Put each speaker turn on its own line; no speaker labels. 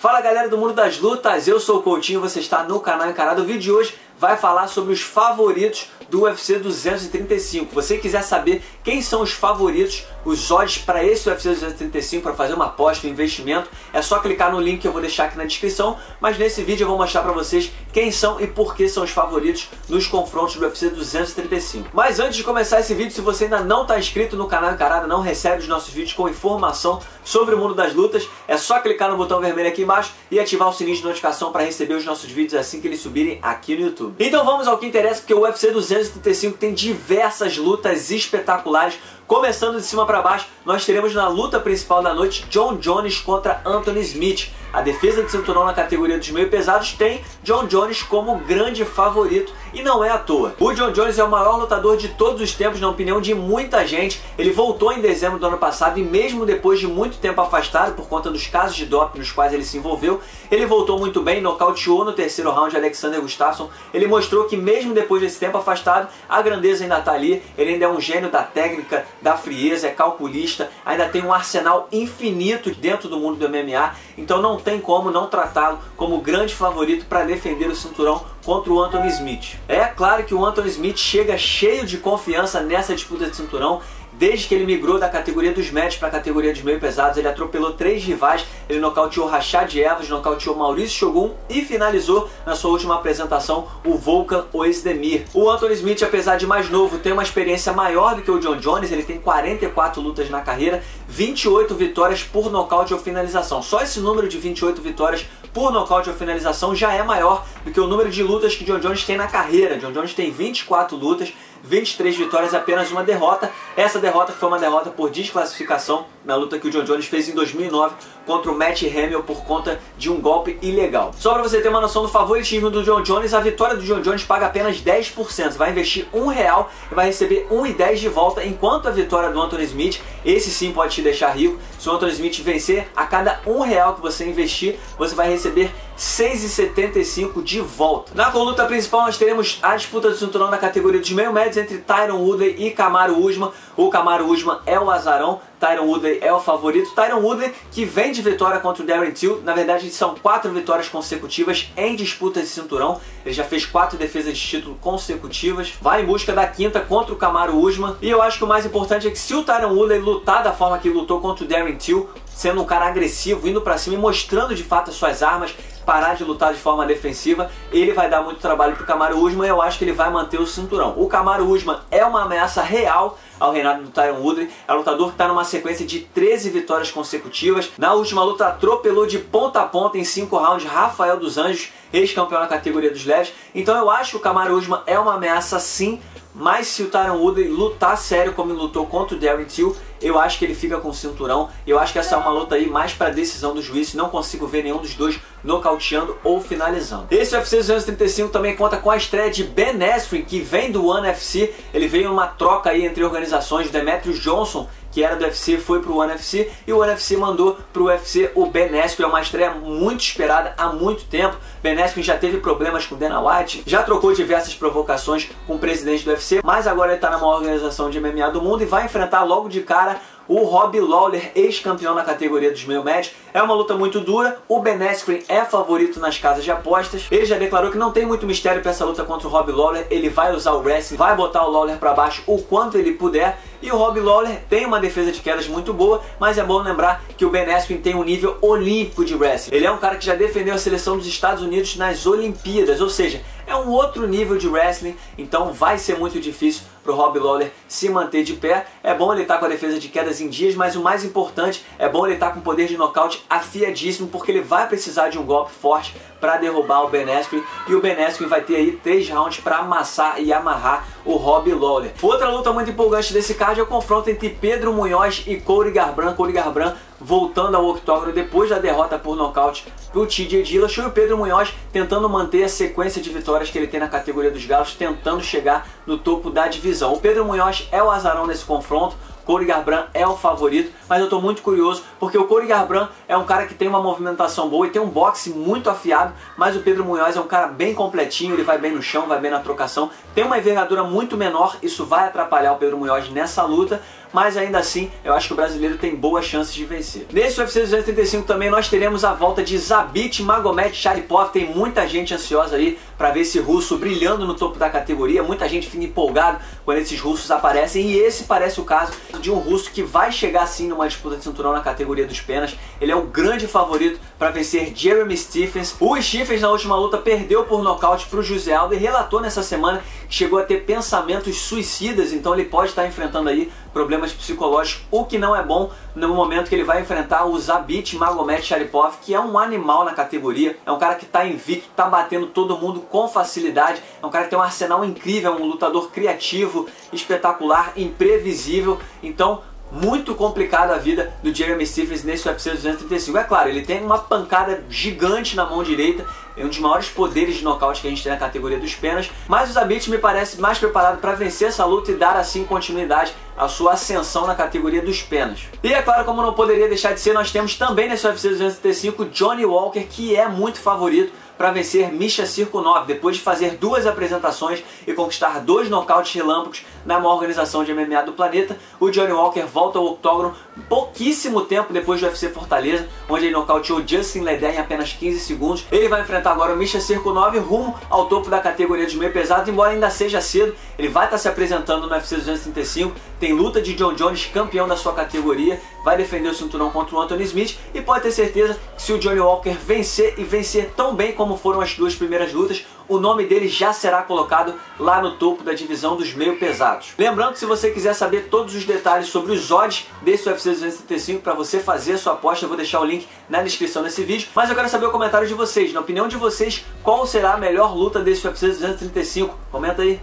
Fala galera do mundo das lutas, eu sou o Coutinho, você está no canal Encarado. O vídeo de hoje vai falar sobre os favoritos do UFC 235. Você quiser saber quem são os favoritos, os odds para esse UFC 235, para fazer uma aposta, um investimento, é só clicar no link que eu vou deixar aqui na descrição. Mas nesse vídeo eu vou mostrar para vocês quem são e por que são os favoritos nos confrontos do UFC 235. Mas antes de começar esse vídeo, se você ainda não está inscrito no canal Encarado, não recebe os nossos vídeos com informação sobre o mundo das lutas, é só clicar no botão vermelho aqui embaixo e ativar o sininho de notificação para receber os nossos vídeos assim que eles subirem aqui no YouTube. Então vamos ao que interessa, porque o UFC 235 tem diversas lutas espetaculares. Começando de cima para baixo, nós teremos na luta principal da noite Jon Jones contra Anthony Smith. A defesa de cinturão na categoria dos meio pesados tem Jon Jones como grande favorito e não é à toa. O Jon Jones é o maior lutador de todos os tempos, na opinião de muita gente. Ele voltou em dezembro do ano passado e mesmo depois de muito tempo afastado por conta dos casos de doping nos quais ele se envolveu, ele voltou muito bem, nocauteou no terceiro round Alexander Gustafsson. Ele mostrou que mesmo depois desse tempo afastado, a grandeza ainda está ali. Ele ainda é um gênio da técnica, da frieza, é calculista, ainda tem um arsenal infinito dentro do mundo do MMA, então não tem como não tratá-lo como grande favorito para defender o cinturão contra o Anthony Smith. É claro que o Anthony Smith chega cheio de confiança nessa disputa de cinturão. Desde que ele migrou da categoria dos médios para a categoria dos meio pesados, ele atropelou 3 rivais, ele nocauteou Rashad Evans, nocauteou Mauricio Shogun e finalizou na sua última apresentação o Volkan Oezdemir. O Anthony Smith, apesar de mais novo, tem uma experiência maior do que o Jon Jones. Ele tem 44 lutas na carreira, 28 vitórias por nocaute ou finalização. Só esse número de 28 vitórias por nocaute ou finalização já é maior do que o número de lutas que Jon Jones tem na carreira. Jon Jones tem 24 lutas, 23 vitórias e apenas uma derrota. Essa derrota foi uma derrota por desclassificação na luta que o Jon Jones fez em 2009 contra o Matt Hamill por conta de um golpe ilegal. Só para você ter uma noção do favoritismo do Jon Jones, a vitória do Jon Jones paga apenas 10%. Você vai investir R$1 e vai receber R$1,10 de volta, enquanto a vitória do Anthony Smith, esse sim pode te deixar rico. Se o Anthony Smith vencer, a cada R$1 que você investir, você vai receber R$6,75 de volta. Na luta principal nós teremos a disputa do cinturão na categoria dos meio médios entre Tyron Woodley e Kamaru Usman. O Kamaru Usman é o azarão, Tyron Woodley é o favorito. Tyron Woodley que vem de vitória contra o Darren Till. Na verdade são 4 vitórias consecutivas em disputas de cinturão. Ele já fez 4 defesas de título consecutivas. Vai em busca da 5ª contra o Kamaru Usman. E eu acho que o mais importante é que se o Tyron Woodley lutar da forma que lutou contra o Darren Till, sendo um cara agressivo, indo pra cima e mostrando de fato as suas armas, parar de lutar de forma defensiva, ele vai dar muito trabalho pro Kamaru Usman e eu acho que ele vai manter o cinturão. O Kamaru Usman é uma ameaça real ao reinado do Tyron Woodley. É um lutador que está numa sequência de 13 vitórias consecutivas. Na última luta atropelou de ponta a ponta em 5 rounds Rafael dos Anjos, ex-campeão na categoria dos leves. Então eu acho que o Kamaru Usman é uma ameaça sim, mas se o Tyron Woodley lutar sério como ele lutou contra o Darren Till, eu acho que ele fica com o cinturão. Eu acho que essa é uma luta aí mais para decisão do juiz. Não consigo ver nenhum dos dois nocauteando ou finalizando. Esse UFC 235 também conta com a estreia de Ben Askren, que vem do ONE FC. Ele veio numa troca aí entre organizações. Demetrius Johnson, que era do UFC, foi pro ONE FC e o ONE FC mandou pro UFC o Ben Askren. É uma estreia muito esperada há muito tempo. Ben Askren já teve problemas com Dana White, já trocou diversas provocações com o presidente do UFC, mas agora ele está na maior organização de MMA do mundo e vai enfrentar logo de cara o Robbie Lawler, ex-campeão na categoria dos meio médios. É uma luta muito dura. O Ben Askren é favorito nas casas de apostas. Ele já declarou que não tem muito mistério para essa luta contra o Robbie Lawler. Ele vai usar o wrestling, vai botar o Lawler para baixo o quanto ele puder. E o Robbie Lawler tem uma defesa de quedas muito boa, mas é bom lembrar que o Ben Askren tem um nível olímpico de wrestling. Ele é um cara que já defendeu a seleção dos Estados Unidos nas Olimpíadas, ou seja, é um outro nível de wrestling, então vai ser muito difícil para o Robbie Lawler se manter de pé. É bom ele estar com a defesa de quedas em dias, mas o mais importante é bom ele estar com poder de nocaute afiadíssimo, porque ele vai precisar de um golpe forte para derrubar o Ben Askren, e o Ben Askren vai ter aí 3 rounds para amassar e amarrar o Robbie Lawler. Outra luta muito empolgante desse card é o confronto entre Pedro Munhoz e Cody Garbrandt. Cody Garbrandt voltando ao octógono depois da derrota por nocaute pro TJ Dillashaw, e o Pedro Munhoz tentando manter a sequência de vitórias que ele tem na categoria dos galos, tentando chegar no topo da divisão. O Pedro Munhoz é o azarão nesse confronto. Cody Garbrandt é o favorito, mas eu estou muito curioso porque o Cody Garbrandt é um cara que tem uma movimentação boa e tem um boxe muito afiado, mas o Pedro Munhoz é um cara bem completinho, ele vai bem no chão, vai bem na trocação, tem uma envergadura muito menor, isso vai atrapalhar o Pedro Munhoz nessa luta, mas ainda assim eu acho que o brasileiro tem boas chances de vencer. Nesse UFC 235 também nós teremos a volta de Zabit Magomedsharipov. Tem muita gente ansiosa aí para ver esse russo brilhando no topo da categoria, muita gente fica empolgado quando esses russos aparecem, e esse parece o caso de um russo que vai chegar sim numa disputa de cinturão na categoria dos penas. Ele é o grande favorito para vencer Jeremy Stephens. O Stephens na última luta perdeu por nocaute para o José Aldo e relatou nessa semana que chegou a ter pensamentos suicidas, então ele pode estar enfrentando aí problemas psicológicos, o que não é bom no momento que ele vai enfrentar o Zabit Magomedsharipov, que é um animal na categoria, é um cara que está invicto, está batendo todo mundo com facilidade, é um cara que tem um arsenal incrível, é um lutador criativo, espetacular, imprevisível, então muito complicada a vida do Jeremy Stephens nesse UFC 235. É claro, ele tem uma pancada gigante na mão direita, é um dos maiores poderes de nocaute que a gente tem na categoria dos penas, mas o Zabit me parece mais preparado para vencer essa luta e dar assim continuidade à sua ascensão na categoria dos penas. E é claro, como não poderia deixar de ser, nós temos também nesse UFC 235 Johnny Walker, que é muito favorito para vencer Misha Cirkunov, depois de fazer 2 apresentações e conquistar 2 nocautes relâmpagos na maior organização de MMA do planeta. O Johnny Walker volta ao octógono pouquíssimo tempo depois do UFC Fortaleza, onde ele nocauteou Justin Leder em apenas 15 segundos. Ele vai enfrentar agora o Misha Cirkunov rumo ao topo da categoria dos meio pesados, embora ainda seja cedo. Ele vai estar se apresentando no UFC 235, tem luta de John Jones, campeão da sua categoria, vai defender o cinturão contra o Anthony Smith, e pode ter certeza que se o Johnny Walker vencer e vencer tão bem como foram as 2 primeiras lutas, o nome dele já será colocado lá no topo da divisão dos meio pesados. Lembrando que se você quiser saber todos os detalhes sobre os odds desse UFC 235 para você fazer a sua aposta, eu vou deixar o link na descrição desse vídeo, mas eu quero saber o comentário de vocês. Na opinião de vocês, qual será a melhor luta desse UFC 235? Comenta aí.